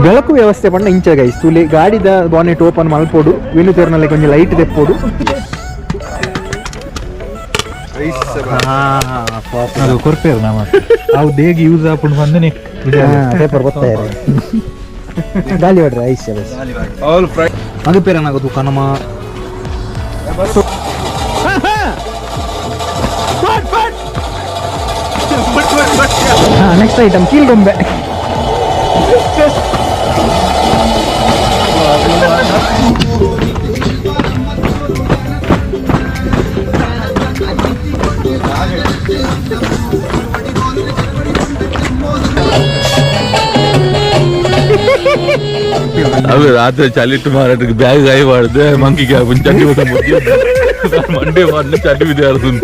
ಬೆಳಕು ವ್ಯವಸ್ಥೆ ಪಂಡ ಇಂಚ ಗೈಸ್ ತುಲಿ ಗಾಡಿದ ಬಾನೆಟ್ ಓಪನ್ ಮಲ್ಪೋಡು ವಿನು ತೇರ್ನಲ್ಲಿ ಕೊಂಚ ಲೈಟ್ ತೆಪ್ಪೋಡು ಅದು ಕೊರ್ಪೇರು ನಮ್ಮ ಅವು ದೇಗಿ ಯೂಸ್ ಹಾಕೊಂಡು ಬಂದು ಪೇಪರ್ ಗೊತ್ತಾಯಿರ ಗಾಲಿ ಹೊಡ್ರಿ ಐಸ್ ಅದು ಪೇರನಾಗೋದು ಕನಮ ನೆಕ್ಸ್ಟ್ ಐಟಮ್ ಕೀಲ್ಗೊಂಬೆ అవి రాత్రి చలిట్టు మారట్టుకు బ్యాగ్ అయి వాడితే మంకి చడ్డి మండే వాడిని చడ్డి విధి ఆడుతుంది.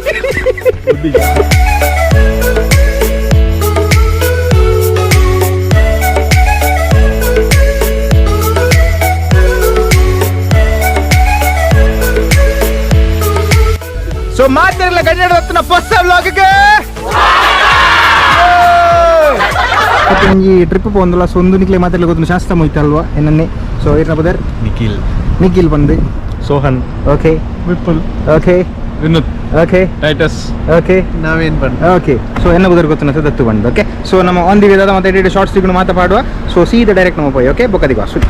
ಸೊ ಮಾತಿರಲ್ಲ ಗಣ್ಯರ ಹೊತ್ತಿನ ಹೊಸ ವ್ಲಾಗ್ಗೆ ಈ ಟ್ರಿಪ್ ಪೋಂದಲ್ಲ ಸೊ ಒಂದು ನಿಕ್ಲೆ ಮಾತಾಡಲಿ ಗೊತ್ತು ಶಾಸ್ತ್ರ ಮೊಯ್ತಲ್ವಾ ಏನನ್ನೇ ಸೊ ಏನ ಬದರ್ ನಿಖಿಲ್ ಬಂದು Sohan okay Vipul okay Vinod okay Titus okay ನಾವೇನ್ ಬಂದು ಓಕೆ ಸೊ ಎನ್ನ ಬದರ್ ಗೊತ್ತಿನ ಸದತ್ತು ಬಂದು ಓಕೆ ಸೊ ನಮ್ಮ ಆನ್ ದಿ ವೇದಾದ ಮತ್ತೆ ಎಡಿಟ್ ಶಾರ್ಟ್ಸ್ ಸಿಗೋಣ ಮಾತಾಡುವ ಸೊ ಸೀದಾ ಡೈರೆಕ್ಟ್ ನಮ್ಮ ಪೋಯ್ ಓಕೆ ಬೊಕ್ಕದಿಗೋ ಸುಟ್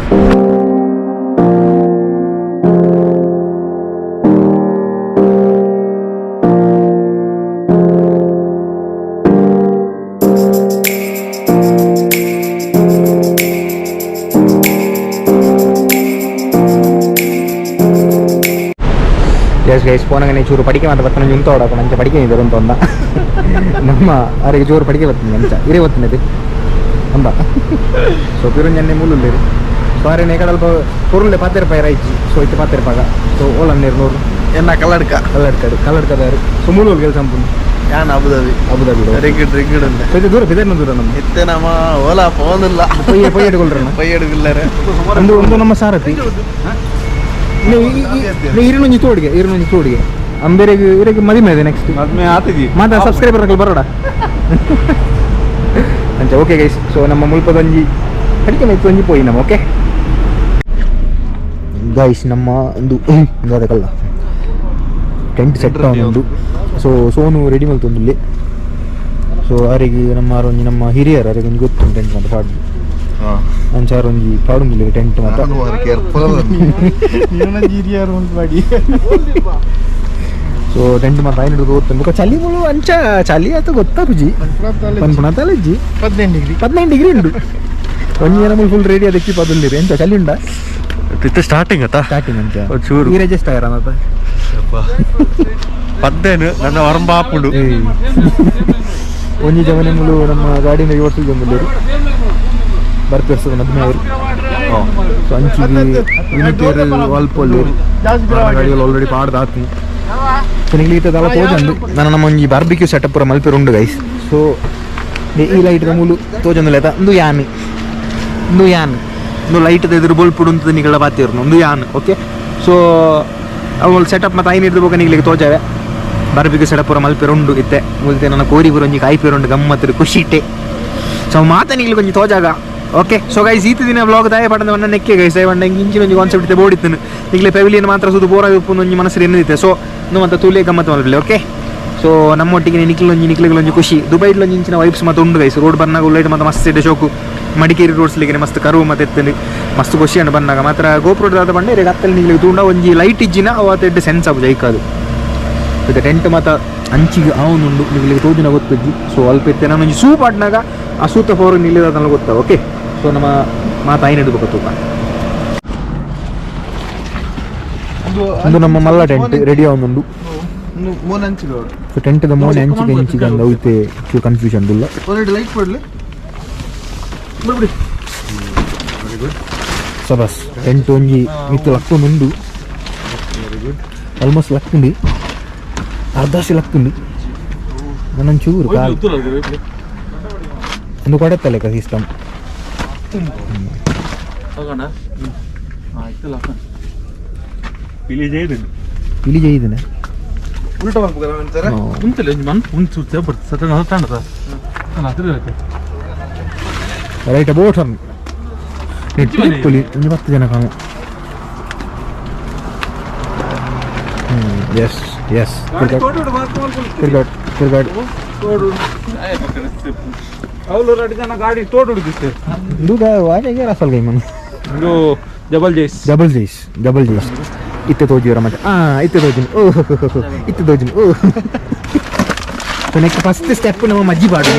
ಗೈಸ್ ಫೋನಾಗ ಚೂರು ಪಡಿಕೆ ಮಾತ್ರ ಬರ್ತಾನೆ ಇಂತ ಹೊಡಕ ನಂಚ ಪಡಿಕೆ ಇದ್ದಾರೆ ಅಂತ ಅಂದ ನಮ್ಮ ಅವರಿಗೆ ಚೂರು ಪಡಿಕೆ ಬರ್ತೀನಿ ಅಂಚ ಇರೇ ಬರ್ತೀನಿ ಅಂದ ಸೊ ಪಿರುಂಜನ್ನೆ ಮೂಲುಲ್ಲೇರಿ ಸೊ ಅರೆ ನೇಕಡಲ್ಪ ಪೊರುಳ್ಳೆ 10 ರೂಪಾಯಿ ರೈಚಿ ಸೊ ಇತ್ತು 10 ರೂಪಾಯಿ ಸೊ ಓಲನ್ 200 ಎನ್ನ ಕಲ್ಲಡ್ಕದಾರು ಸೊ ಮೂಲೂರು ಕೆಲಸ ಸಂಪೂರ್ಣ ಯಾನ್ ಅಬುದಾಬಿ ರಿಗಿಡ್ ಉಂಟು ಇದು ದೂರ ಬಿದರ್ನ ದೂರ ನಮ್ಮ ಇತ್ತೆ ನಮ್ಮ ಓಲಾ ಫೋನಿಲ್ಲ ಪೊಯ್ಯ ಇಟ್ಕೊಳ್ರಣ್ಣ ಒಂದು ನಮ್ಮ ಸಾರಥಿ ಇರುನೊಂಜಿ ತೋಡಿಗೆ ಅಂಬೇರೆಗೆ ಇವರಿಗೆ ಮದುವೆ ಇದೆ ನೆಕ್ಸ್ಟ್ ಮದ್ಮೆ ಆತಿದಿ ಮಾತಾ ಸಬ್ಸ್ಕ್ರೈಬರ್ ಬರೋಡ ಅಂಚ ಓಕೆ ಗೈಸ್ ಸೊ ನಮ್ಮ ಮುಲ್ಪದೊಂಜಿ ಅಡಿಕೆ ಮೇಯ್ತು ಒಂಜಿ ಪೋಯಿ ನಮ್ಮ ಓಕೆ ಗೈಸ್ ನಮ್ಮ ಒಂದು ಅದಕ್ಕಲ್ಲ ಟೆಂಟ್ ಸೆಟ್ ಒಂದು ಸೊ ಸೋನು ರೆಡಿ ಮಲ್ತೊಂದುಲ್ಲಿ ಸೊ ಅವರಿಗೆ ನಮ್ಮ ಹಿರಿಯರು ಅವರಿಗೆ ಒಂದು ಗೊತ್ತು ಟೆಂಟ್ ಅಂತ ಪಾಡು ಅಂಚಾರು ಒಂಜಿ ಪಾಡುಂಗಿಲ್ಲ ಟೆಂಟ್ ಮಾತ್ರ ಸೊ ಟೆಂಟ್ ಮಾತ್ರ ಐನೂರು ಗೊತ್ತು ಚಳಿ ಮುಳು ಅಂಚ ಚಳಿ ಆಯ್ತು ಗೊತ್ತಾ ರುಜಿ ಪನ್ಪುಣತಲಜ್ಜಿ 15 ಡಿಗ್ರಿ ಉಂಟು ಒಂಜಿ ಜನ ಫುಲ್ ರೆಡಿ ಅದಕ್ಕೆ ಪದಲ್ಲಿರಿ ಎಂತ ಚಳಿ ಉಂಡ ಸ್ಟಾರ್ಟಿಂಗ್ ಅಂತ ಚೂರು ಈ ರೆಜಿಸ್ಟರ್ ಆಯ್ರ ಮತ್ತೆ ಪದ್ದೇನು ನನ್ನ ಹೊರಂಬಾಪುಡು ಒಂಜಿ ಜಮನೆ ಮುಳು ನಮ್ಮ ಗಾಡಿನ ಓಡಿಸಿದ ಮುಂದೆ ಬರ್ತಿರ್ತದೆ ಮದ್ಮೆ ಅವರು ಸೊ ಅಂಚಿಗೆ ವಿನಿಟೇರು ವಾಲ್ಪೊಲ್ಲೇರು ಗಾಡಿಗಳು ಆಲ್ರೆಡಿ ಪಾಡ್ದಾತಿ ಸೊ ನಿಂಗೆ ಈತದೆಲ್ಲ ತೋಜಂದು ನಾನು ನಮ್ಮ ಒಂಜಿ ಬಾರ್ಬಿಕ್ಯೂ ಸೆಟಪ್ ಪೂರ ಮಲ್ಪೇರು ಉಂಡು ಗೈಸ್ ಸೊ ಈ ಲೈಟ್ದ ಮೂಲು ತೋಜಂದು ಲೇತ ಒಂದು ಯಾನ್ ಒಂದು ಲೈಟ್ದ ಎದುರು ಬೋಲ್ಪುಡು ಅಂತ ನಿಗಳ ಬಾತಿರು ಒಂದು ಯಾನ್ ಓಕೆ ಸೊ ಅವಳು ಸೆಟಪ್ ಮತ್ತು ಐನಿಡ್ದು ಬೋಗ ನಿಗ್ಲಿಕ್ಕೆ ತೋಜಾವೆ ಬಾರ್ಬಿಕ್ಯೂ ಸೆಟಪ್ ಪೂರ ಮಲ್ಪೇರು ಉಂಡು ಇತ್ತೆ ಮುಲ್ತೆ ನನ್ನ ಕೋರಿ ಪೂರ ಒಂಜಿ ಕಾಯ್ಪೇರು ಉಂಡು ಗಮ್ಮತ್ತು ಖುಷಿ ಇಟ್ಟೆ ಸೊ ಮಾತ ನಿಗ್ಲಿಕ್ಕೆ ಒಂಜಿ ತೋಜಾಗ ಓಕೆ ಸೊ ಗೈಸ್ ಈತ ದಿನ ವ್ಲಾಗ್ ದಾಯ ಪಡೆದ ಒನ್ನ ನೆಕ್ಕೆ ಗೈಸ್ ದಯವಂಡ ಇಂಚಿನ ಒಂದು ಕಾನ್ಸೆಪ್ಟ್ ಇತ್ತೆ ಬೋಡಿತ್ತು ನಿಗ್ಲೆ ಪೆವಿಲಿಯನ್ ಮಾತ್ರ ಸುದು ಬೋರ ಉಪ್ಪು ಒಂಜಿ ಮನಸ್ಸು ಎನ್ನಿದೆ ಸೊ ಇನ್ನು ಮತ್ತೆ ತೂಲೆ ಗಮ್ಮತ್ತು ಮಲ್ಪಲೆ ಓಕೆ ಸೊ ನಮ್ಮೊಟ್ಟಿಗೆ ನಿಕ್ಲಿಗಳೊಂಜಿ ಖುಷಿ ದುಬೈಡ್ಲೊಂಜಿ ಇಂಚಿನ ವೈಬ್ಸ್ ಮತ್ತು ಉಂಡು ಗೈಸ್ ರೋಡ್ ಬಂದಾಗ ಉಳ್ಳೈಟ್ ಮತ್ತು ಮಸ್ತ್ ಇದೆ ಶೋಕು ಮಡಿಕೇರಿ ರೋಡ್ಸ್ಲಿಗೆ ಮಸ್ತ್ ಕರು ಮತ್ತು ಎತ್ತಲಿ ಮಸ್ತ್ ಖುಷಿ ಅಂಡ್ ಬಂದಾಗ ಮಾತ್ರ ಗೋಪ್ರೋಡ್ ಬಂಡೆ ರೇಟ್ ಹತ್ತಲ್ಲಿ ನಿಗ್ಲಿಗೆ ತೂಂಡ ಒಂಜಿ ಲೈಟ್ ಇಜ್ಜಿನ ಅವತ್ತೆಡ್ಡೆ ಸೆನ್ಸ್ ಆಬು ಜೈಕಾದು ಇದು ಟೆಂಟ್ ಮತ್ತು ಅಂಚಿಗೆ ಅವನುಂಡು ನಿಗ್ಲಿಗೆ ತೋದಿನ ಗೊತ್ತಿದ್ದಿ ಸೊ ಅಲ್ಪ ಇತ್ತೆ ನಾನು ಒಂಜಿ ಸೂಪ್ ಆಡ್ನಾಗ ಆ ಸೂತ ಫೋರ್ ನಿಲ್ಲಿದ ಗೊತ್ತಾ ಓಕೆ ಸೊ ನಮ್ಮ ಮಾತು ಐನ್ ಹಿಡಿದು ತೂಕ ಒಂದು ನಮ್ಮ ಮಲ್ಲ ಟೆಂಟ್ ರೆಡಿ ಆವೊಂದುಂಡು ಸೊ ಟೆಂಟ್ದ ಮೂನೆ ಅಂಚಿಗೆ ಅಂದ ಹೋಯ್ತೆ ಕನ್ಫ್ಯೂಷನ್ ಇಲ್ಲ ಲೈಟ್ ಕೊಡ್ಲಿ ಸೊ ಬಸ್ ಟೆಂಟ್ ಒಂಜಿ ಮಿತ್ತು ಲಕ್ಕೊಂದುಂಡು ಆಲ್ಮೋಸ್ಟ್ ಲಕ್ಕುಂಡಿ ಅರ್ಧಾಸಿ ಲಕ್ಕುಂಡಿ ನನ್ನೊಂದು ಚೂರು ಕಾಲು ಒಂದು ಕೊಡತ್ತಲೆ ಸಿಸ್ಟಮ್ పిలి చేయదునే ಉಲ್ಟಾ ಮಾಡ್ಬೋದಲ್ಲ ఉంటలే ఉంచు చేపడు సటన్ హతాండ సార్ నా అదిరే రైట్ అబౌట్ ಪುಲಿ ಒಂದು 10 ಜನ ಕಾಣು. ಎಸ್ ಎಸ್ ತಿರ್ಗಾಡ್ ಅವ್ರು 2 ಜನ ಗಾಡಿ ತೋಡ್ ಹುಡುಗಿತ್ತು. ದೂದ ವಾಜೆಗೆ ರಸಲ್ ಗೈ ಮನು ಇದು Jabal-Jais. ಇತ್ತೆ ತೋಜಿವರ ಮತ್ತೆ ಇತ್ತೆ ತೋಜಿನಿ ಇತ್ತೆ ತೋಜಿನಿ ಸೊ ನೆಕ್ಸ್ಟ್ ಫಸ್ಟ್ ಸ್ಟೆಪ್ ನಮ್ಮ ಮಜ್ಜಿ ಬಾಡು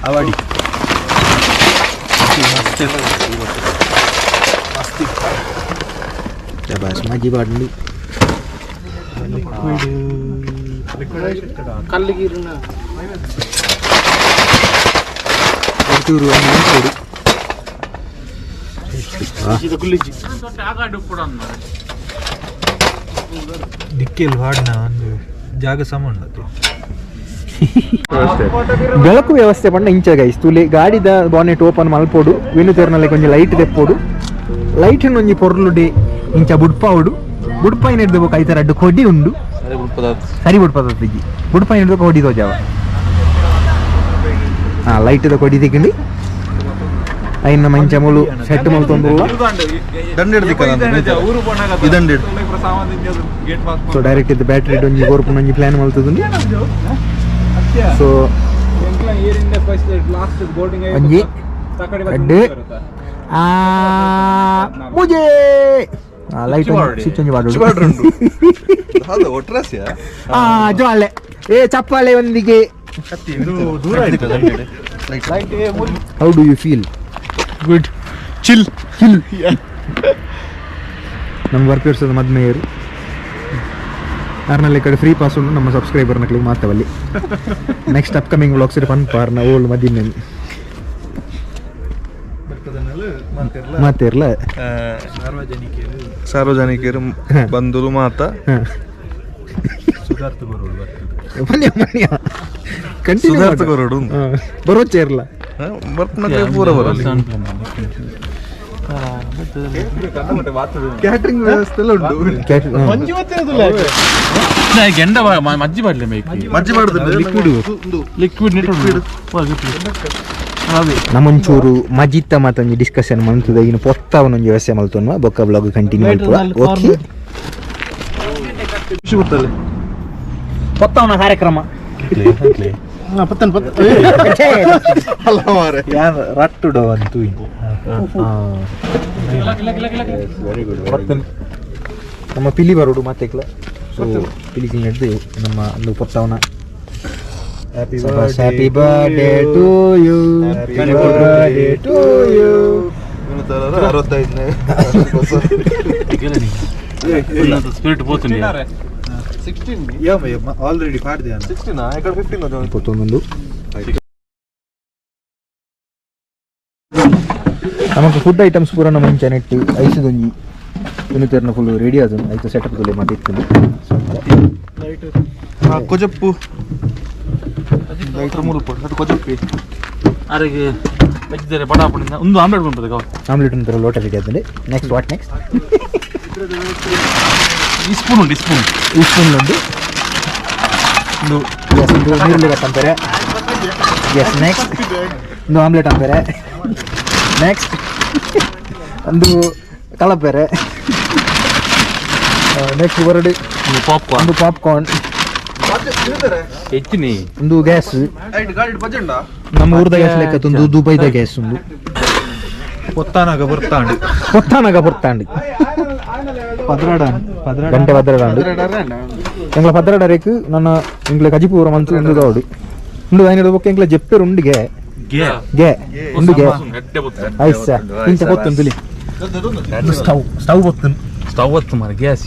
ಅವಾಡಿ ಬಸ್ ಮಜ್ಜಿ ಬಾಡು ಕಲ್ಲಿಗಿರಿನ ಚೂರು ಕೊಡು ದಿಕ್ಕಿಲ್ ಹಾಡ್ನ ಒಂದು ಜಾಗ ಸಂಬಂಧ ಬೆಳಕು ವ್ಯವಸ್ಥೆ ಪಂಡ ಇಂಚ ಗೈಸ್ ತುಲೆ ಗಾಡಿದ ಬಾನೆಟ್ ಓಪನ್ ಮಲ್ಪೋಡು ವೆನುತೆರ್ನಲ್ಲಿ ಕೊಂಚ ಲೈಟ್ ತೆಪ್ಪೋಡು ಲೈಟ್ ಒಂಜಿ ಪೊರ್ಲುಡೆ ಇಂಚ ಬುಡ್ಪಾವುಡು ಬುಡ್ಪಾಯಿನ ಹಿಡ್ದು ಐತರ ಅಡ್ಡು ಕೊಡಿ ಉಂಡು ಸರಿ ಬುಡ್ಪದತ್ತಿಗೆ ಬುಡ್ಪಾಯಿನ ಹಿಡ್ದು ಕೊಡಿ ತೋಜಾವ ಲೈಟ್ ಕೊಡಿ ತಿಕ್ಕಂಡು ಐನ ಮಂಚ ಮುಳು ಸೆಟ್ ಮಲ್ತೊಂದುಲ್ಲ ಸೊ ಡೈರೆಕ್ಟ್ ಇದು ಬ್ಯಾಟ್ರಿ ಒಂಜಿ ಗೋರ್ಪುನ ಒಂಜಿ ಪ್ಲಾನ್ ಮಲ್ತದುಂಡು ಸೊ ಒಂಜಿ ಅಡ್ಡು ಮುಜೆ ಲೈಟ್ ಸ್ವಿಚ್ ಒಂಜಿ ಬಾಡು ಜೋಳೆ ಏ ಚಪ್ಪಾಳೆ ಒಂದಿಗೆ how do you feel good chill ನಮ್ಮ ವರ್ಕ್ ಇರ್ಸೋದು ಮದ್ಮೇಯರು ಯಾರನಲ್ಲಿ ಕಡೆ ಫ್ರೀ ಪಾಸ್ ಉಂಟು ನಮ್ಮ ಸಬ್ಸ್ಕ್ರೈಬರ್ನ ಕ್ಲಿಕ್ ಮಾಡ್ತಾವಲ್ಲಿ ನೆಕ್ಸ್ಟ್ ಅಪ್ಕಮಿಂಗ್ ವ್ಲಾಗ್ಸ್ ಇರು ಪನ್ ಪಾರ್ನ ಓಲ್ಡ್ ಮದಿನ ಮಾತಿರ್ಲ ಸಾರ್ವಜನಿಕರು ಬಂದರು ಮಾತ ಕಂಟಿನ್ಯೂ ಬರೋಚೆ ಇರಲ್ಲ ಪೂರ ಬರಲ್ಲ ಕ್ಯಾಟ್ರಿಂಗ್ ವ್ಯವಸ್ಥೆ ಎಲ್ಲ ಉಂಟು ಗೆಂಡ ಮಜ್ಜಿ ಮಾಡ್ಲಿ ಮಜ್ಜಿ ಮಾಡುದು ಲಿಕ್ವಿಡ್ ನಮ್ಮೊಂಚೂರು ಮಜಿತ್ತ ಮತ್ತೊಂದು ಡಿಸ್ಕಷನ್ ಮಾಡ್ತದ ಇನ್ನು ಪೊತ್ತವನೊಂದು ವ್ಯವಸ್ಥೆ ಮಲ್ತೋನ್ವ ಬೊಕ್ಕ ಬ್ಲಾಗ್ ಕಂಟಿನ್ಯೂ ಮಾಡ್ತದ ಓಕೆ ಪೊತ್ತವನ ಕಾರ್ಯಕ್ರಮ ರಟ್ಟುಡೋ ಅಂತೂ ನಮ್ಮ ಪಿಲಿ ಬರೋಡು ಮತ್ತೆ ಸೊ ಪಿಲಿ ಹಿಡಿದು ನಮ್ಮ ಒಂದು ಪೊತ್ತವನ happy birthday to you to you 65 spirit పోతుంది ಆಲ್ರೆಡಿ ಪಾಡ್ದೆ 15 ನಮಗೆ ಫುಡ್ ಐಟಮ್ಸ್ ಪೂರ ನಮ್ಮ ಮುಂಚೆ ನೆಟ್ಟು ಐಸದೊಂಜಿ ಇನ್ನುತೆರ್ನ ಫುಲ್ ರೆಡಿ ಅದು ಐತೆ ಸೆಟಪ್ ತೊಲೆ ಮಾಡಿರ್ತೀನಿ ಕೊಜಪ್ಪು ಲೈಟರ್ ಮೂರು ಪಡ್ ಅದು ಕೊಜಪ್ಪಿ ಅರೆಗೆ ವೆಜ್ಜಿದರೆ ಬಡ ಪಡಿಂದ ಒಂದು ಆಮ್ಲೆಟ್ ಬಂತದೆ ಆಮ್ಲೆಟ್ ಅಂತಾರೆ ಲೋಟ ರೆಡಿ ಆದ್ರೆ ನೆಕ್ಸ್ಟ್ ವಾಟ್ ನೆಕ್ಸ್ಟ್ ಈ ಸ್ಪೂನ್ ಉಂಟು ಈ ಸ್ಪೂನ್ ಒಂದು ನೀರುಳ್ಳಿ ಕಟ್ ಅಂತಾರೆ ಎಸ್ ನೆಕ್ಸ್ಟ್ ಒಂದು ಆಮ್ಲೆಟ್ ಅಂತಾರೆ ನೆಕ್ಸ್ಟ್ ಒಂದು ಕಲಪೆರೆ ನೆಕ್ಸ್ಟ್ ಹೊರಡು ಒಂದು ಪಾಪ್ಕಾರ್ನ್ ಹೆಚ್ಚಿನಿ ಒಂದು ಗ್ಯಾಸ್ ನಮ್ಮ ಊರ್ದ ಗ್ಯಾಸ್ ಲೆಕ್ಕ ಒಂದು ದುಬೈದ ಗ್ಯಾಸ್ ಒಂದು పొత్తానగ బుర్తాండి ಗಂಟೆ ಭದ್ರಡಾಂಡು ಎಂಗ್ಲ ಭದ್ರಡರೇಕು ನನ್ನ ಎಂಗ್ಲ ಕಜಿಪೂರ ಮಂತು ಒಂದು ದೌಡು ಉಂಡು ಐನದ ಬೊಕ್ಕ ಎಂಗ್ಲ ಜೆಪ್ಪೆರು ಉಂಡಿಗೆ ಗೆ ಉಂಡಿಗೆ ಐಸ ಇಂಚ ಗೊತ್ತುಂಟು ಇಲ್ಲಿ ಸ್ಟವ್ ಗೊತ್ತು ಮಾರ ಗ್ಯಾಸ್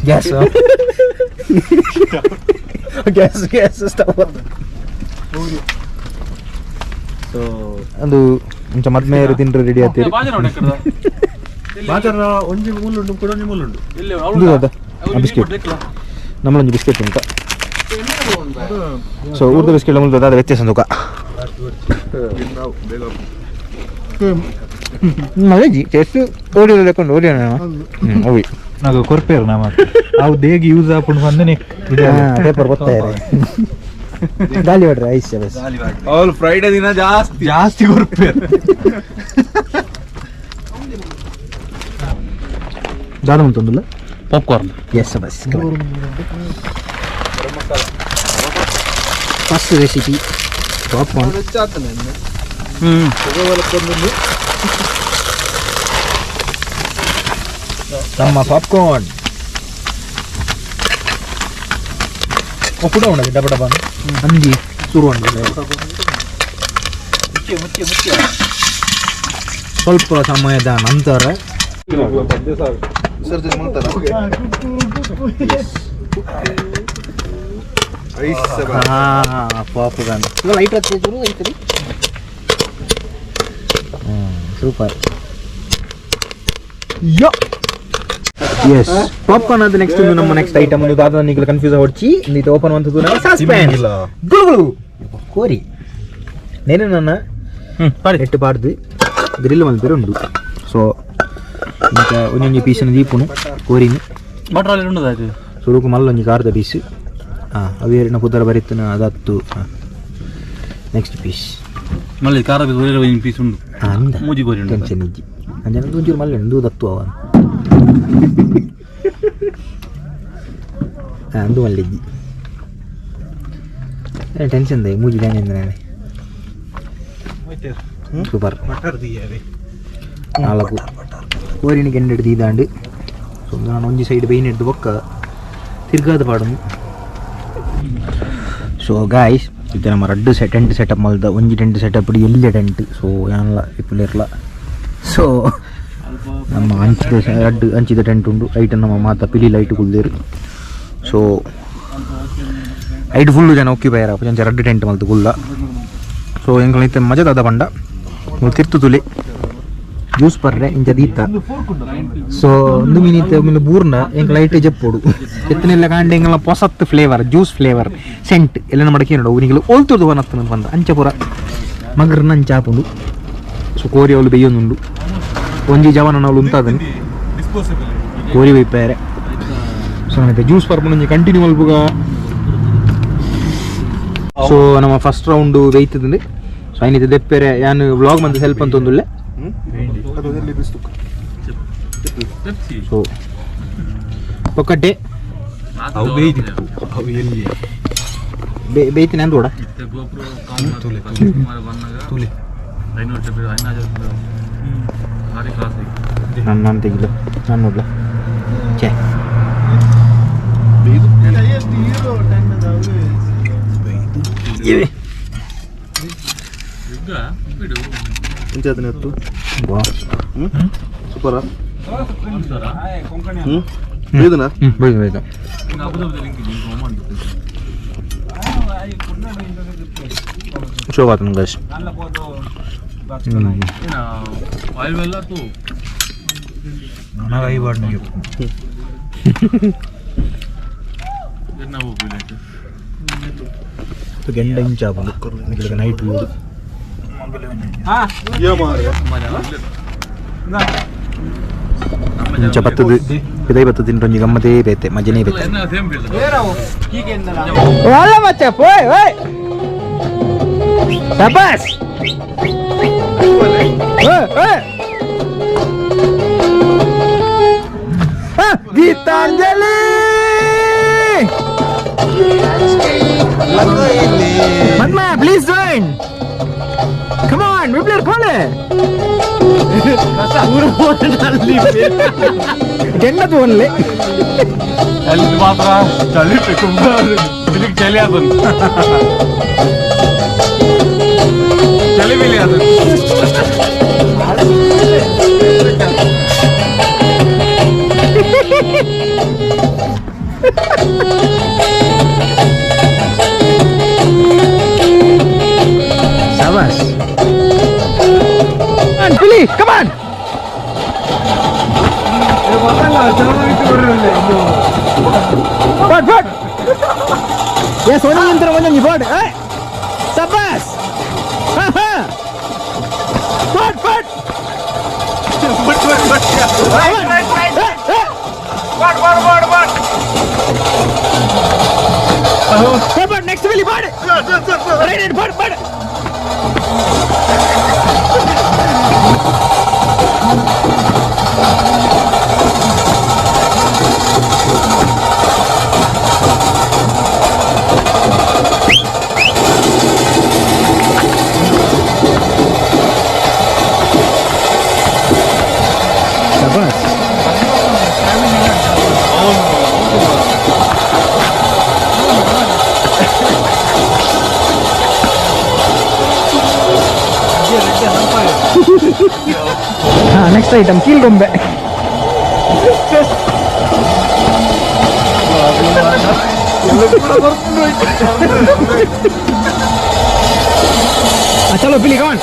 ಸ್ಟವ್ ಸೊ ಒಂದು ಇಂಚ ಮದ್ಮೇರು ತಿಂಡ್ರೆ ರೆಡಿ ಆಗ್ತೀರಿ ಒಂಜಿ ಮೂಲುಂಡು ಕೂಡ ಒಂಜಿ ಮೂಲುಂಡು ಬಿಸ್ಕೆಟ್ ನಮ್ಮಳೊಂದು ಬಿಸ್ಕೆಟ್ ಉಂಟ ಸೊ ಊರ್ದ ಬಿಸ್ಕೆಟ್ ಮುಲ್ದ ಅದ ವ್ಯತ್ಯಾಸ ತೂಕ ಮಳೆಜಿ ಟೆಸ್ಟ್ ಓಡಿರೋ ಲೆಕ್ಕೊಂಡು ಓಡಿಯೋಣ ಓಡಿ నాకు కొరిపారు నా మాట అవి దేగి యూజ్ అప్పుడు మందిని పేపర్ ಗೊತ್ತಾಯಿರಿ ಗಾಲಿ ಹೊಡ್ರಿ ಐಸ್ ಬಸ್ ಅವ್ರು ಫ್ರೈಡೆ ದಿನ ಜಾಸ್ತಿ ಕೊರ್ಪೇರು. ದಾದ ಮುಂತೊಂದಿಲ್ಲ ಪಾಪ್ಕಾರ್ನ್. ಎಸ್ ಬಸ್ ಫಸ್ಟ್ ರೆಸಿಪಿ ಪಾಪ್ಕಾರ್ನ್. ನಮ್ಮ ಪಾಪ್ಕಾರ್ನ್ ಕೂಡ ಉಂಟು ಡಬ್ಬ ಡಬ್ಬ ಅಂದಿ ಶುರು ಉಂಟು. ಸ್ವಲ್ಪ ಸಮಯದ ನಂತರ ಪಾಪ್ಕಾರ್ನ್ ಲೈಟ್ ಹತ್ತಿದ್ರು ಐತ್ರಿ. ಸೂಪರ್. ಎಸ್ ಪಾಪ್ಕಾರ್ನ್ ಅದು ನೆಕ್ಸ್ಟ್ ನಮ್ಮ ನೆಕ್ಸ್ಟ್ ಐಟಮ್ ಅದು ನೀವು ಕನ್ಫ್ಯೂಸ್ ಹೊಡ್ಚಿ ನೀನು ಓಪನ್ ಅಂತದ್ದು ನಾವು ಸಸ್ಪೆನ್ಸ್ ಗುಳು ಕೋರಿ నేను నన్న ఎట్టు పాడుది గ్రిల్ మళ్ళీ రెండు సో ఇంకా ಒಂದೊಂದು ಪೀಸನ್ನು ದೀಪನು ಕೋರಿನಿ ಬಟ್ರಲ್ಲಿ ಉಂಟದ ಅದು ಸುರುಕು ಮಲ್ಲ ಒಂಜಿ ಕಾರ್ದ ಪೀಸ್ ಅವೇರಿನ ಪುದರ ಬರಿತನ ಅದತ್ತು ನೆಕ್ಸ್ಟ್ ಪೀಸ್ ಮళ్ళీ ಖಾರ ಪೀಸ್ ಒಳ್ಳೆ ಒಂದು ಪೀಸ್ ಉಂಟು ಅಂದ ಮೂಜಿ ಕೋರಿ ಉಂಟು ಟೆನ್ಷನ್ ಇಜ್ಜಿ ಅಂಜನ ಒಂಚೂರು ಮಲ್ಲ ಎಂದೂ ದತ್ತು ಅವನು ಅಂದು ಮಲ್ಲಿಜ್ಜಿ ಟೆನ್ಷನ್ ದೇ ಮೂಜಿ ದಾನೆ ನಾನೇ ಸೂಪರ್. ನಾಲ್ಕು ಕೋರಿನಿಗೆ ಎಂಡು ಹಿಡ್ದು ಇದಾಂಡು ಸೊ ನಾನು ಒಂಜಿ ಸೈಡ್ ಬೈನ್ ಹಿಡ್ದು ಬೊಕ್ಕ ತಿರ್ಗಾದ ಪಾಡನು. ಸೊ ಗಾಯ್ಸ್ ಇದು ನಮ್ಮ ರಡ್ಡು ಟೆಂಟ್ ಸೆಟಪ್ ಮಲ್ದ ಒಂಜಿ ಟೆಂಟ್ ಸೆಟಪ್ ಎಲ್ಲೇ ಟೆಂಟ್ ಸೊ ಏನಲ್ಲ ಇಪ್ಪಲು ಇರಲ್ಲ. ಸೊ ನಮ್ಮ ಹಂಚಿದ ಟೆಂಟ್ ಉಂಡು ಐಟ್ ನಮ್ಮ ಮಾತ ಪಿಲಿ ಲೈಟ್ ಕುಲ್ದೇರು. ಸೊ ಐಟ್ ಫುಲ್ಲು ಜನ ಒಕ್ಕಿ ಬೈರ ಪಂಚ ರಡ್ಡು ಟೆಂಟ್ ಮಲ್ತು ಕುಲ್ಲ. ಸೊ ಎಂಗ್ಲೈತೆ ಮಜದಾದ ಪಂಡ ತಿರ್ತು ತುಲಿ ಜ್ಯೂಸ್ ಪರ್ರೆ ಇಂಚ ದೀತ. ಸೊ ಒಂದು ಮಿನಿಟ್ ಒಮ್ಮೆ ಬೂರ್ನ ಎಂಗ್ ಲೈಟ್ ಜಪ್ಪೋಡು ಎತ್ತನೆಲ್ಲ ಕಾಂಡೆ ಎಂಗೆಲ್ಲ ಹೊಸತ್ತು ಫ್ಲೇವರ್ ಜ್ಯೂಸ್ ಫ್ಲೇವರ್ ಸೆಂಟ್ ಎಲ್ಲ ಮಡಕಿ ನೋಡು ಅವನಿಗೆಲ್ಲ ಓಲ್ತುದು ವನತ್ತು ಬಂದ ಅಂಚ ಪುರ ಮಗರ್ನ ಅಂಚ ಹಾಪುಂಡು. ಸೊ ಕೋರಿ ಅವಳು ಬೇಯೊಂದುಂಡು ಒಂಜಿ ಜವನ ಅವಳು ಉಂತಾದನು ಕೋರಿ ಬೈಪಾರೆ. ಸೊ ನನಗೆ ಜ್ಯೂಸ್ ಪರ್ಪುಂಡು ಒಂಜಿ ಕಂಟಿನ್ಯೂ ಮಲ್ಪುಗ. ಸೊ ನಮ್ಮ ಫಸ್ಟ್ ರೌಂಡು ಬೇಯ್ತದಂದು. ಸೊ ಐನಿದೆ ದೆಪ್ಪೆರೆ ಯಾನು ವ್ಲಾಗ್ ಮಂತ್ ಹೆಲ್ಪ್ ಅಂತ ಒಂದುಲ್ಲೆ. ಸೊ ಒಕ್ಕಟ್ಟೆ ಬೇಯ್ತೀನಿ ಅಂದೋಡ ನಾನು ತೆಗಿಲ್ಲ ನಾನು ನೋಡ್ಲ ಚೇ ಸೂಪರಾ ಬೇದನಾ ಬೇಯ್ತು ಶೋಭಾತನ ಗೈಸ್ ಗೆಂಡ ಇಂಚಾಪುಂಡು ನೈಟ್ ವ್ಯೂ ಇಂಚ ಬತ್ತದು ಇದೇ ಬತ್ತದ ಒಂಜಿ ಗಮ್ಮತೇ ಬೇತೆ ಮಜನೇ ಬೇತೆ. ಅಲ್ಲ ಮತ್ತೆ ಓಯ್ ಓಯ್ ಶಬಾಸ್ ಗೀತಾಂಜಲಿ ಮನ್ಮ please join come on we play ಕೋಲೆ ಗೆನ್ನದು ಓನ್ಲಿ ಅಲ್ಲಿ ಮಾತ್ರ ಚಳಿ ಬಿಲಿಗೆ ಚಳಿ ಅದು ಚಳಿ ಬಿಲಿ ಅದು Sabas. Billy, come on. Bird. Yes, one you bird. Hey, Sabas. Bird. Bird. Next Billy, bird. Next item ಕೀಲ್ಗೊಂಬೆ. ಚಲೋ ಪಿಲಿ ಕಮಾನ್.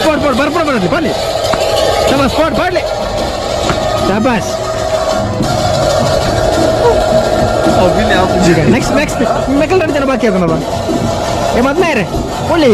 ಸ್ಪಾಟ್ ಬರ್ಪಡ ಬರಲಿ ಬರ್ಲಿ. ಚಲೋ ಸ್ಪಾಟ್ ಬರ್ಲಿ. ಶಾಬಾಸ್. ನೆಕ್ಸ್ಟ್ ಮೆಕಲ್ ಎರಡು ಜನ ಬಾಕಿ ಆಗೋಣ. ಏ ಮದ್ಮೇರೆ ಒಳ್ಳಿ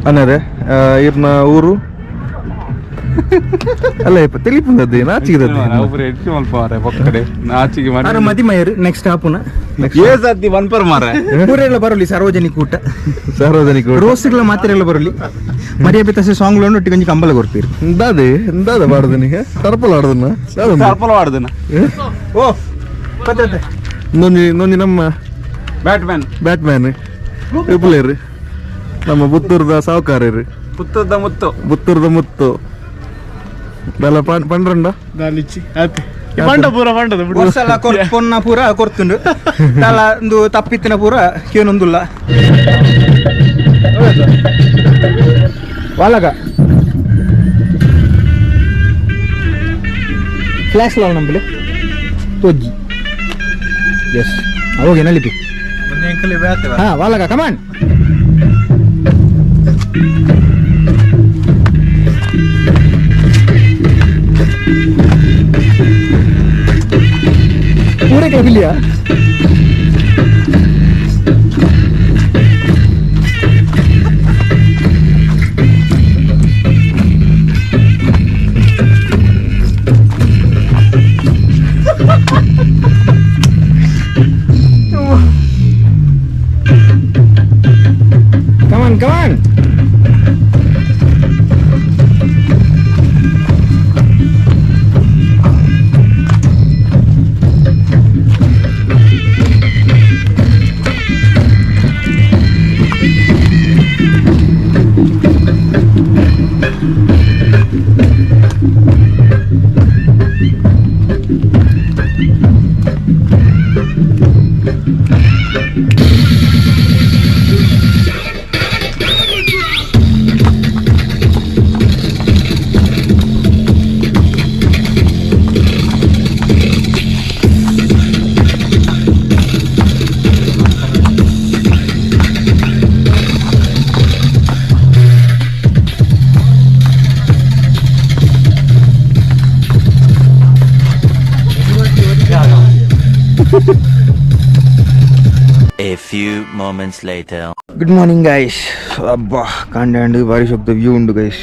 ಅನ್ನರೆ ಇರ್ನ ಊರು ಅಲ್ಲ ತಿಳಿಪುಂದದ್ದು ನಾಚಿಗೆ ಮದಿಮಯರು ನೆಕ್ಸ್ಟ್ ಹಾಪುನ ಊರೆಲ್ಲ ಬರಲಿ ಸಾರ್ವಜನಿಕ ಊಟ ರೋಸ್ಗಳ ಮಾತ್ರೆಲ್ಲ ಬರಲಿ ಮರಿಯ ಬೆತ್ತಸೆ ಸಾಂಗ್ ಲೋನ್ ಒಟ್ಟಿಗೆ ಕೊಂಚ ಕಂಬಲ ಕೊಡ್ತೀರಿ ಎಂದಾದ ಬಾಡ್ದನಿಗೆ ಸರ್ಪಲ್ ಆಡ್ದನ ಓ ನೊಂದಿ ನಮ್ಮ ಬ್ಯಾಟ್ಮ್ಯಾನ್ ಪ್ಲೇಯರ್ ನಮ್ಮ ಪುತ್ತೂರ್ದ ಸಾವುಕಾರರು ಪುತ್ತೂರ್ದ ಮುತ್ತು ದಲ ಪಂಡ್ರಂಡ ಪೊನ್ನ ಪೂರ ಕೊರ್ತುಂಡು ದಲ ಒಂದು ತಪ್ಪಿತ್ತಿನ ಪೂರ ಕೇನೊಂದುಲ್ಲ ವಾಲಗ ಫ್ಲಾಶ್ ಲಾಲ್ ನಂಬಲಿ ತೋಜ್ಜಿ ಎಸ್ ಹೋಗಿ ನಲಿಪಿ ಹಾ ವಾಲಗ ಕಮಾನ್ पूरे कर लिया come on A few moments later. Good morning guys. Abba kandandu bari shokta view undu guys.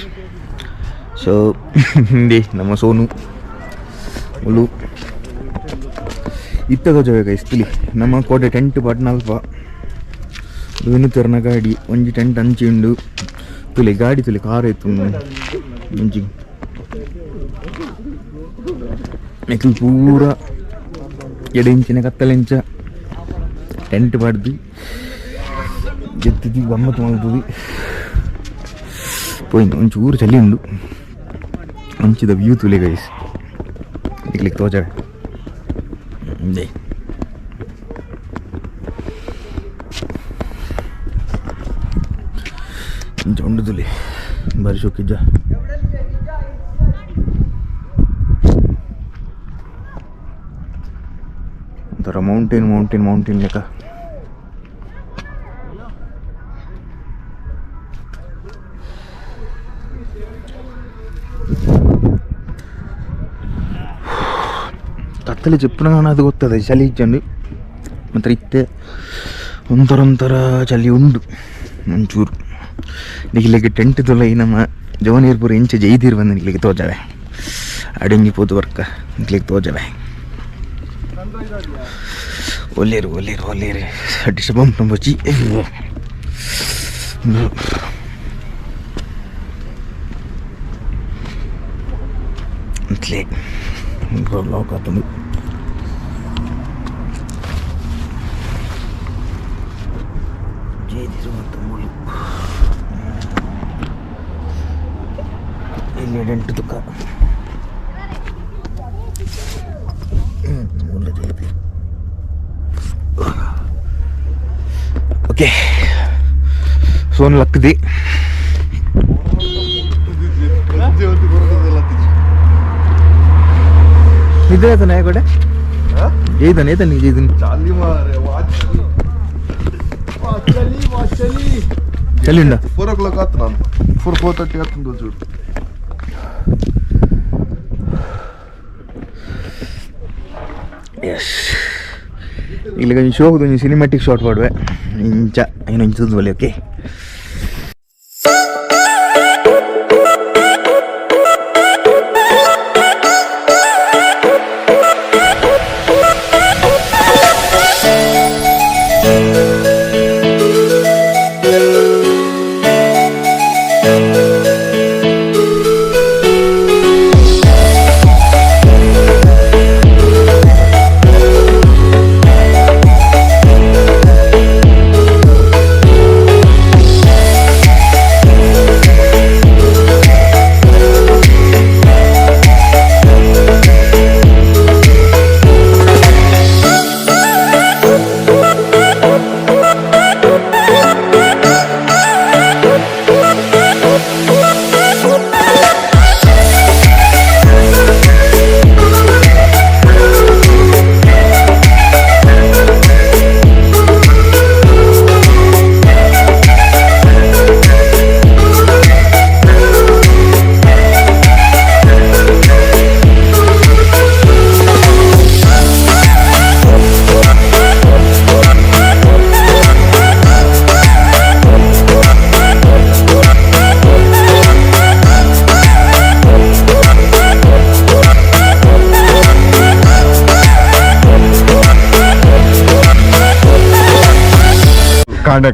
So ndi nama sonu ulu ittaga jove guys tili nama kote tent patnalpa dunu terna gaadi onji tent anchi undu tuli gaadi tuli car etunu onji nekil pura ಎಡೆಂಚಿನ ಕತ್ತಲೆಂಚ tent ಪಾಡ್ದು ಎತ್ತಿದ್ದು ಗಮ್ಮತ್ತು ಮಾಡ್ತದೆ. పోయింది ಒಂಚೂರು ಚಳಿ ಉಂಡು ಮಂಚಿದ ವ್ಯೂ ತುಲೆ ಗೈಸ್ ಇಕ್ಲಿಕ್ಕೆ ತೋಜಾವೆ ದೇ ಉಂಡು ತುಲೆ ಬಾರಿ ಶೋಕಿಜ್ಜ ಒಂಥರ ಮೌಂಟೇನ್ ಲೆಕ್ಕ. ಕತ್ತಲೆ ಚೆಪ್ಪನ ಅದು ಗೊತ್ತದೆ ಚಳಿ ಇಚ್ಚಂಡು ಮಾತ್ರ ಇತ್ತೆ ಒಂಥರ ಚಳಿ ಉಂಡು ಒಂಚೂರು. ನಿಖಿಲಿಗೆ ಟೆಂಟ್ ತೊಲೆ ನಮ್ಮ ಜವನೀರ್ಪುರ ಇಂಚೆ ಜೈದೀರ್ ಬಂದು ನಿಖಿಲಿಗೆ ತೋಜಾವೆ ಅಡಂಗಿ ಪೋದು ವರ್ಕ ನಿಖಿಲಿಗೆ ತೋಜಾವೆ. ಒಲ್ಲೇರು ಅಡ್ಡಿಸ ಬಂಪ್ ನಂಬಚ್ಚಿ ಅಂತಲೇ ಲಾಕ್ ಆತಂದು ಇಲ್ಲಿ ಎಂಟು ತುಕ್ಕ ಓಕೆ ಸೋನ್ ಲಕ್ದಿ ನಿದ್ರೆ ಆಯ್ತಾನೆ ಯಾಕಡೆ ಜೈದನ್ ಏತಾನೆ ಜೈದನ್ ಚಳಿ ಉಂಡ 4 o'clock ಆಯ್ತು ನಾನು 4:30 ಆಯ್ತು ಚೂರು. ಎಸ್ ಇಲ್ಲಿ కొంచెం ಶೋ కొంచెం ಸಿನಿಮ್ಯಾಟಿಕ್ ಶಾಟ್ ಮಾಡುವೆ ಇಂಚ ಏನು ಇಂಚದ ಬಲಿ. ಓಕೆ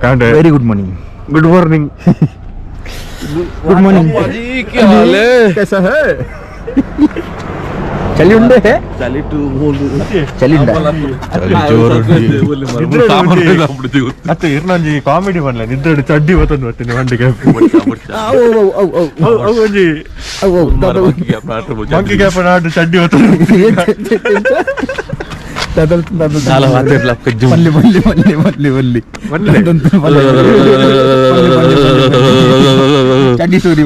कांडे very good morning. Good morning. Good morning. क्या हाल है? कैसा है? चली उंडे है चली टू बोल चली उंडा ಮತ್ತೆ ಇರ್ನಂಜಿ ಕಾಮಿಡಿ ಮಾಡ್ಲ ನಿದ್ರೆ ಚಡ್ಡಿ ಬತ್ತಂದು ಬರ್ತೀನಿ ಮಂಡಿಗೆ ಒಂಜಿ ಮಂಕಿ ಕ್ಯಾಪ್ ನಾಡು ಚಡ್ಡಿ ಬತ್ತಂದು ಚಡ್ಡಿ ಸೂರಿ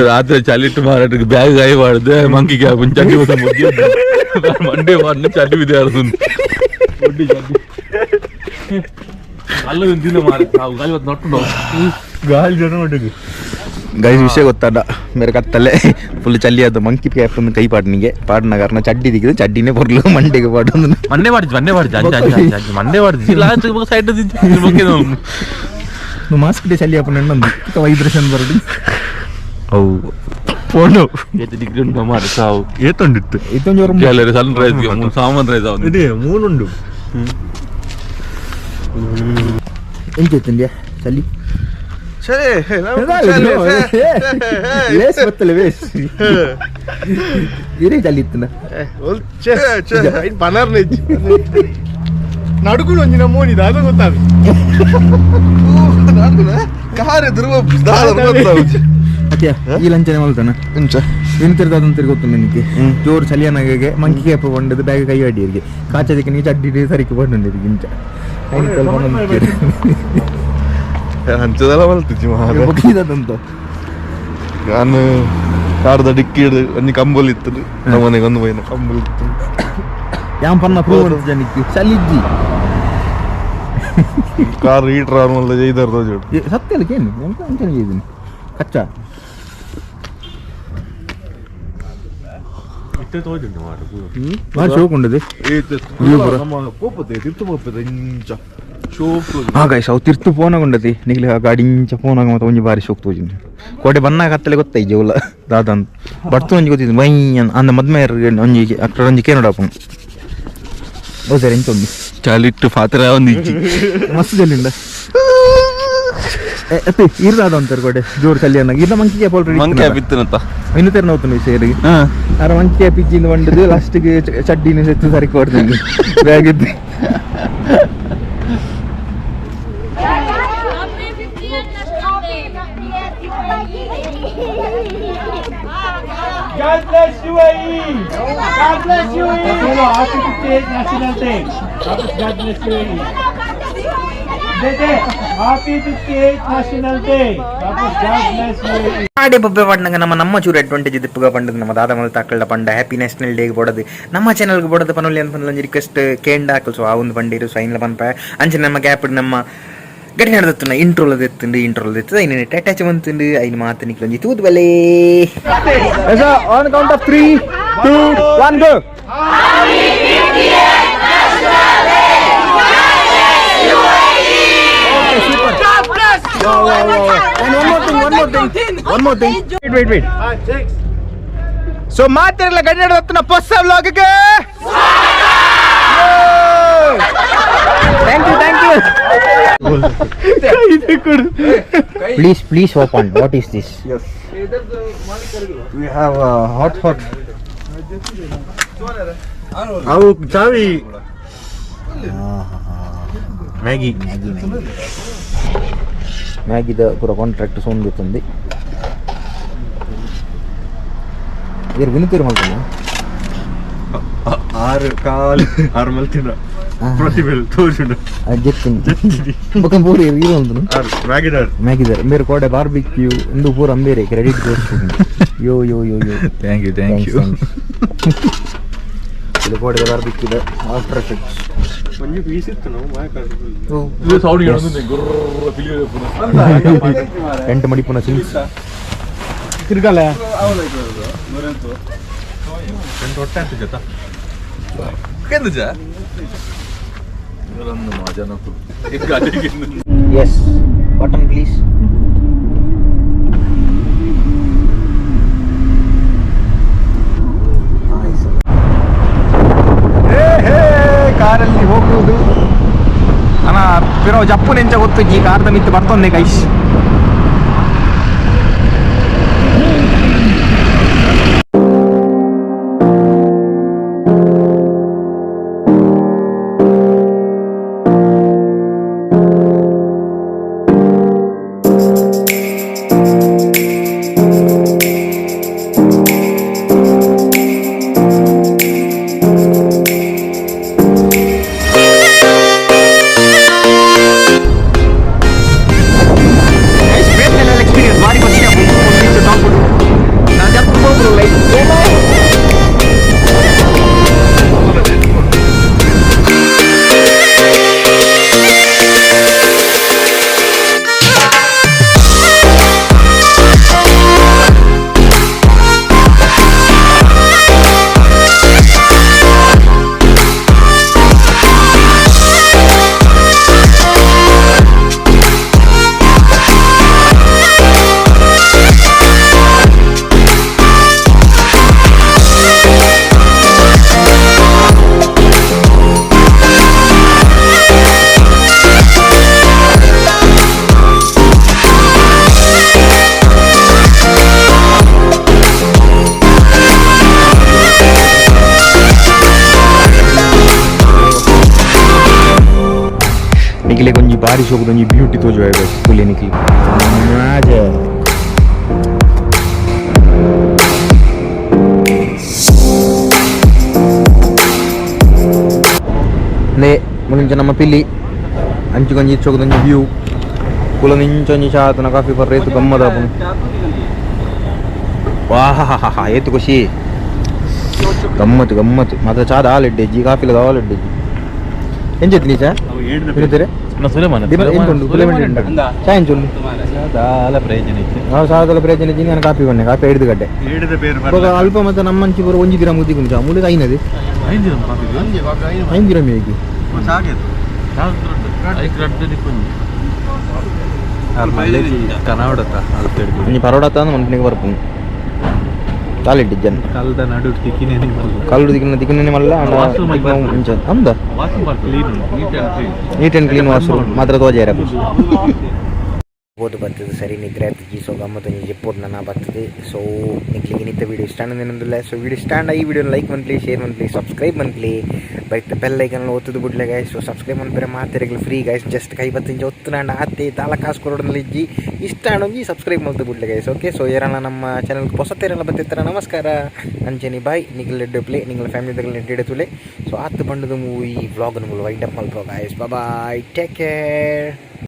ರಾತ್ರಿ ಚಲಿಟ್ಟು ಮಾರಾಟಕ್ಕೆ ಬ್ಯಾಗ್ ಗಾಯ ಮಾಡಿದೆ ಮಂಕಿ ಕ್ಯಾಪ್ ಚಡ್ಡಿ ಮಂಡೇ ಮಾರನೆ ಚಡ್ಡಿ ಬಿದ್ದೆ ಅಲ್ಲ ದಿನ ಮಾರ ನಟ್ಟು ಗಾಳಿ ಜನ ಮಾಡಿದ್ವಿ ಗೈಸ್ ವಿಷಯ ಗೊತ್ತಾಡ ಮೇರೆ ಕತ್ತಲೆ ಫುಲ್ ಚಲ್ಲಿ ಅದು ಮಂಕಿ ಕ್ಯಾಪ್ ಒಂದು ಕೈ ಪಾಡ್ನಿಗೆ ಪಾಡ್ನ ಕಾರಣ ಚಡ್ಡಿ ದಿಗಿದು ಚಡ್ಡಿನೇ ಬರ್ಲು ಮಂಡೆಗೆ ಪಾಡೊಂದು ಮಂಡೆ ಮಾಡಿದ್ವಿ ಮಂಡೆ ಮಾಡಿದ್ವಿ ಸೈಡ್ ಮಾಸ್ಕ್ ಡೇ ಚಲ್ಲಿ ಅಪ್ಪ ನನ್ನೊಂದು ವೈಬ್ರೇಷನ್ ಬರಡು ಅವು ಫೋನು ಡಿಗ್ರಿ ಉಂಟು ಮಾಡಿ ಸಾವು ಏತೊಂಡಿತ್ತು ಗ್ಯಾಲರಿ ಸನ್ ರೈಸ್ ಸಾಮಾನ್ ರೈಸ್ ಇದೇ ಮೂನುಂಡು ಎಂತ ಚಲ್ಲಿ ವೇಸ್ ಗೊತ್ತಲ್ಲ ವೇಸ್ ಇರೇ ಚಲಿತ್ತನ ಪನರ್ನ ನಡುಗುಳು ಒಂಜಿನ ಮೋನಿದ ಅದು ಗೊತ್ತಾಗ ಕಾರ್ ಎದುರು ಅತ್ಯ ಈ ಲಂಚನೆ ಮಲ್ತಾನ ಎಂತಿರ್ದಂತಿರ್ ಗೊತ್ತು ನಿನಗೆ ಜೋರು ಚಲಿಯನಾಗೆ ಮಂಕಿ ಕೇಪ ಬಂಡದು ಬ್ಯಾಗ್ ಕೈ ಅಡಿಯರಿಗೆ ಕಾಚದಕ್ಕೆ ನೀ ಚಡ್ಡಿ ಸರಿಕೆ ಬಂಡಿರಿಗೆ ಇಂಚ ಹಂಚದೆಲ್ಲ ಮಲ್ತಿಚ್ಚಿ ಬುಕ್ಕಿದಂತ ನಾನು ಕಾರ್ದ ಡಿಕ್ಕಿ ಹಿಡಿದು ಒಂದು ಕಂಬಲ್ ಇತ್ತು ನಮ್ಮ ಮನೆಗೆ ಒಂದು ಬೈನ ಕಂಬಲ್ ಇತ್ತು ಯಾನ್ ಪನ್ನ ಪ್ರೂವ್ ಜನಕ್ಕೆ ಚಲಿಜ್ಜಿ ಕಾರ್ ಹೀಟರ್ ಆರ್ಮಲ್ ಜೈದರ್ ತೋಜೋಡು ಸತ್ಯ ಅಲ್ಲ ಏನು ಎಂತ ಅಂಚನೆ ಇದೀನಿ ಕಚ್ಚಾ ಇಷ್ಟೇ ತೋಜುಂಟು ಮಾಡು ಭಾಳ ಶೋಕ್ ಉಂಡದೆ ನಮ್ಮ ಪೋಪತೆ ತಿರ್ತು ಪೋಪತೆ ಇಂಚ ಶೋಕ್ ಗೈಸ್ ಅವು ತಿರ್ತು ಫೋನಾಗುಂಡತಿ ನಿಗ್ಲಿ ಗಾಡಿ ಇಂಚ ಫೋನಾಗ ಮತ್ತೆ ಒಂಜಿ ಬಾರಿ ಶೋಕ್ ತೋಜಿನಿ ಕೋಟೆ ಬನ್ನಾಗ ಹತ್ತಲೆ ಗೊತ್ತಾಯಿ ಜೋಲ ದಾದ ಅಂತ ಬರ್ತು ಒಂಜಿ ಗೊತ್ತಿದ್ದು ಮೈ ಅಂದ ಮದ್ಮೆ ಒಂಜಿ ಅక్కడ ಒಂಜಿ ಕೇನೋಡಪ್ಪ ಓ ಸರ್ ಎಂತ ಉಂಡು ಚಾಲಿಟ್ಟು ಪಾತ್ರ ಒಂದು ಮಸ್ತ್ ಜಲ್ಲಿಂದ ಅಪ್ಪಿ ಇರ್ದಾದ ಅಂತಾರೆ ಕೋಟೆ ಜೋರು ಕಲ್ಯಾಣ ಇಲ್ಲ ಮಂಕಿ ಕ್ಯಾಪ್ ಆಲ್ರೆಡಿ ಮಂಕಿ ಬಿತ್ತನಂತ ಇನ್ನು ತೆರ ನೋಡ್ತಾನೆ ವಿಷಯರಿಗೆ ಅರ ಮಂಕಿ ಕ್ಯಾಪ್ ಇಜ್ಜಿಂದ ಬಂಡದು ಲಾಸ್ಟಿಗೆ ಚಡ್ಡಿನ ಸೆತ್ತು ಸರಿ ಕೊಡ್ತೀನಿ ಬ್ಯಾಗ್ ಇದ್ದು God bless UAE! God bless UAE! Happy 58th National Day! God bless UAE! Happy 58th National Day! God bless UAE! ಆಡೆ ಬಬ್ಬೆ ಪಂಡಂಗ ನಮ್ಮ ಚೂರು ಅಡ್ವಾಂಟೇಜ್ ಇಪ್ಪುಗ ಪಂಡದು ನಮ್ಮ ದಾದ ಮಲ್ ತಾಕಳ್ಳ ಪಂಡ ಹ್ಯಾಪಿ ನ್ಯಾಷನಲ್ ಡೇಗೆ ಬೋಡದು ನಮ್ಮ ಚಾನಲ್ಗೆ ಬೋಡದು ಪನೊಲ್ಲಿ ಅಂತ ಒಂದು ರಿಕ್ವೆಸ್ಟ್ ಕೇಂಡ ಹಾಕಲ್ ಸೊ ಆ ಒಂದು ಪಂಡಿರು ಸೊ ಐನ್ಲ ಪನ್ಪ ಅಂಚೆ ನಮ್ಮ ಗ್ಯಾಪ್ ನಮ್ಮ ಗಡಿ ನಡೆದತ್ತುನ ಇಂಟ್ರೋಲ್ ಎತ್ತದ ಐನ ಅಟ್ಯಾಚ್ ಬಂತುಂಡು ಐನ ಮಾತು ನಿಕ್ಲೊಂಜಿ ತೂದು ಬಲೇ on count of 3 2 1 go One more thing. Wait. So ಮಾತೆಲ್ಲ ಗಡಿ ನಡೆದತ್ತುನ ಹೊಸ ವ್ಲಾಗ್ಗೆ Thank you. Please open. What is this? Yes. We have hot. ಅವು ಚಾವಿ ಮ್ಯಾಗಿದ ಪೂರ ಕಾಂಟ್ರಾಕ್ಟ್ ಸೌಂಡ್ ಗೊತ್ತುಂది ಇರ್ ವಿನುತಿರು ಮಾಡ್ತಾನೆ 6 ಮಲ್ತಿನ ಪ್ರತಿಭೆ ತೋಜುಂಡು ಬೊಕ್ಕ ಪೂರ ಇರೋದು ಮ್ಯಾಗಿದಾರ್ ಮೇರೆ ಕೋಡೆ ಬಾರ್ಬಿಕ್ಯೂ ಇಂದು ಪೂರ ಅಂಬೇರೆ ಕ್ರೆಡಿಟ್ ಯೋ ಥ್ಯಾಂಕ್ ಯು ಇಲ್ಲಿ ಕೋಡೆ ಬಾರ್ಬಿಕ್ಯೂ ಆಫ್ಟರ್ ಎಫೆಕ್ಟ್ಸ್ ಒಂಜಿ ಪೀಸ್ ಇತ್ತು ನಾವು ಮಾಯಕಾಡು ಇದು ಸೌಂಡ್ ಹೇಳೋದು ಗುರ್ರ ಫಿಲಿಯರ್ ಪುನಃ ಎಂಟು ಮಡಿ ಪುನಃ ಸಿಲ್ಸ್ ತಿರ್ಗಲ್ಲ ಹೊಟ್ಟೆ ಅಂತ ಜೊತೆ ಕೆಂದುಜ ಇವರನ್ನು ಮಾಜನ Yes, button please. ಕಾರಲ್ಲಿ ಹೋಗುವುದು ಅಣ್ಣ ಪಿರೋ ಜಪ್ಪು ನೆಂಚ ಗೊತ್ತು ಈ ಕಾರ್ದ ಮಿತ್ತು ಬರ್ತೊಂದೆ ಕೈಸ್ ನಿಕ್ಲಿಗೆ ಒಂಜಿ ಬಾರಿ ಶೋಕದ ಒಂಜಿ ಬ್ಯೂಟಿ ತೋಜುವ ಪುಲಿ ನಿಕ್ಲಿ ನೇ ಮುಂಚೆ ನಮ್ಮ ಪಿಲ್ಲಿ ಅಂಚಿಗೊಂಜಿ ಇಚ್ಚೋಗದೊಂಜಿ ವ್ಯೂ ಕುಲ ನಿಂಚೊಂಜಿ ಚಾತನ ಕಾಫಿ ಬರ್ರೆ ಏತು ಗಮ್ಮದ ವಾಹ ಏತು ಖುಷಿ ಗಮ್ಮತ್ತು ಗಮ್ಮತ್ತು ಮಾತ್ರ ಚಾದ ಹಾಲಿಡ್ಡೆಜ್ಜಿ ಕಾಫಿಲದ ಹಾಲಿಡ್ಡೆಜ್ಜಿ ಎಂಜೆತ್ತಿ ನೀಚ ತಿನ್ನುತ್ತೀರಿ ಚಾಯ್ ಚೊಲ್ಲಿ ನಾವು ಸಾಲದ ಪ್ರಯೋಜನ ಇದ್ದೀನಿ ನಾನು ಕಾಫಿ ಬನ್ನೆ ಕಾಫಿ ಹಿಡಿದು ಗಡ್ಡೆ ಅಲ್ಪ ಮತ್ತು ನಮ್ಮಂಚಿ ಬರೋ ಒಂಜಿ ದಿನ ಮುದ್ದಿ ಚಾ ಮುಳಿದ ಐನది 5 ದಿರಂ ಹೇಗೆ ಒಂಜಿ ಪರೋಡತ್ತ ಮನ್ಪನಿಗೆ ಬರ್ಪು ಕಾಲಿಟ್ಟಿದ್ದೇನೆ ಕಲ್ಲು ದಿಕ್ಕಿನ ಮಲ್ಲ ಅಂದ ನೀಟ್ ಆ್ಯಂಡ್ ಕ್ಲೀನ್ ವಾಶ್ರೂಮ್ ಮಾತ್ರ ತೋಜಾರ ಓದು ಬರ್ತದೆ ಸರಿ ನಿದ್ರೆ ಆಗ್ತದೆ ಸೊ ಗಮ್ಮತ್ತು ನೀವು ಎಪ್ಪೋದು ನನ್ನ ಬರ್ತದೆ ಸೊ ನಿಕ್ಲಿಗೆ ನಿಂತ ವೀಡಿಯೋ ಇಷ್ಟ ಏನಂದಿಲ್ಲ ಸೊ ವೀಡಿಯೋ ಸ್ಟ್ಯಾಂಡ್ ಈ ವಿಡಿಯೋ ಲೈಕ್ ಮಂತ್ಲಿ ಶೇರ್ ಮಂತ್ಲಿ ಸಬ್ಸ್ಕ್ರೈಬ್ ಮಂತ್ಲಿ ಬೈತ ಬೆಲ್ ಐಕನ್ ಒತ್ತದು ಬಿಡ್ಲೆ ಗೈಸ್ ಸೊ ಸಬ್ಸ್ಕ್ರೈಬ್ ಮಂತ್ರಿ ಮಾತಿರಗಳು ಫ್ರೀ ಗೈಸ್ ಜಸ್ಟ್ ಕೈ ಬತ್ತಿಂಚ ಒತ್ತನಾಂಡ ಹತ್ತೆ ತಾಲ ಕಾಸು ಕೊಡೋದ್ರಲ್ಲಿ ಇಜ್ಜಿ ಇಷ್ಟ ಆಣೋಗಿ ಸಬ್ಸ್ಕ್ರೈಬ್ ಮಾಡ್ತು ಬಿಡ್ಲೆ ಗೈಸ್ ಓಕೆ ಸೊ ಯಾರಲ್ಲ ನಮ್ಮ ಚಾನಲ್ಗೆ ಹೊಸತೇರೆಲ್ಲ ಬರ್ತಿರ್ತಾರೆ ನಮಸ್ಕಾರ ಅಂಚೆನಿ ಬಾಯ್ ನಿಗಲ್ ಎಡ್ಡೆ ಪ್ಲೇ ನಿಗಳ ಫ್ಯಾಮಿಲಿದಾಗ ನೆಡ್ಡೆ ತುಲೆ ಸೊ ಆತು ಬಂಡದ ಮೂವಿ ವ್ಲಾಗ್ ನಮ್ಮಲ್ಲಿ ವೈಂಡ್ ಅಪ್ ಮಲ್ಪೋ ಗೈಸ್ ಬಾಯ್ ಟೇಕ್ ಕೇರ್.